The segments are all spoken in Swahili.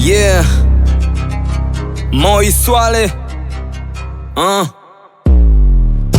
Yeah, Moi Swale.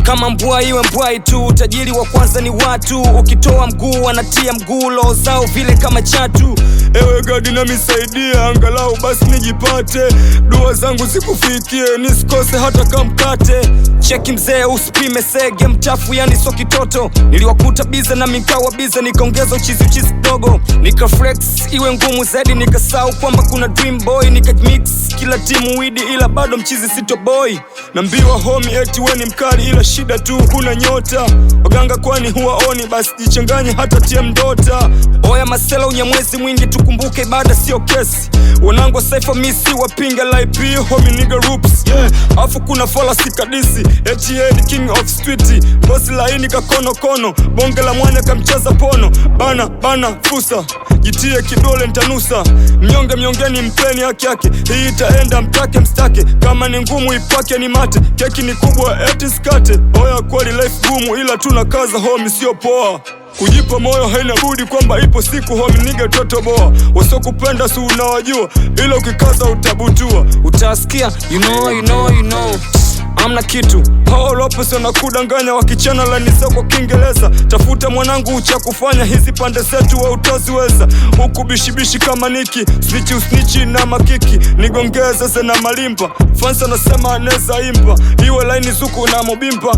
Kama mbwai iwe mbwai tu, tajiri wa kwanza ni watu. Ukitoa mguu wanatia mguu, lo zao vile kama chatu. Ewe gadi na misaidia, angalau basi nijipate. Dua zangu zikufikie, nisikose hata kamkate. Cheki mzee usipime sege, mtafu yani so kitoto. Niliwakuta biza na mikawa biza, nikaongeza uchizi kidogo. Nika flex iwe ngumu zaidi, nikasau kwamba kuna dream boy. Nika mix kila timu widi, ila bado mchizi sito boy. Nambiwa homie eti we ni mkali, ila shida tu kuna nyota. Waganga kwani huwaoni, basi jichanganye hata tie mdota. Oya masela unyamwezi mwingi, tukumbuke ibada sio kesi. Wanangu saifa misi wapinga LIP homie nigga roops. Afu kuna fola sikadisi eti the king of street. Bosi laini kakono kono, bonge la mwanya kamchaza pono. Bana fusa, jitie kidole ntanusa. Mnyonge mnyongeni mpeni haki yake, hii itaenda mtake mstake. Kama ni ngumu ipake ni mate, keki ni kubwa eti skate. Oya kweli life gumu, ila tunakaza homie sio poa. Kujipa moyo haina budi kwamba ipo siku homie nigga totoboa. Wasokupenda si unawajua, ila ukikaza utabutua. Utasikia you know amna kitu. Hao Lopez wanakudanganya wakichana lani kwa Kiingereza. Tafuta mwanangu ucha kufanya, hizi pande zetu wa utaziweza. Huku bishibishi kama Niki, snitchi na makiki. Nigongeza sena malimba, fans anasema aneza imba. Iwe laini zuku na mobimba,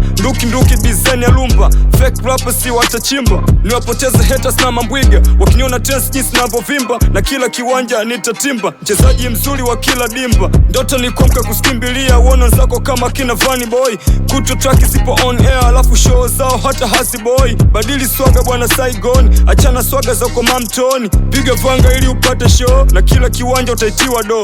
nduki design ya lumba. Fake rappers si watachimba, niwapoteze haters na mambwiga. Wakiniona tense jinsi navovimba, na kila kiwanja nitatimba. Mchezaji mzuri wa kila dimba, ndoto ni kuamka kuskimbilia. Uona zako kama kina Vanny Boy, kuto track sipo on air, alafu show zao hata hasi boy. Badili swaga bwana Saigon, achana swaga za kwa mamtoni. Piga vanga ili upate show, na kila kiwanja utaitiwa do.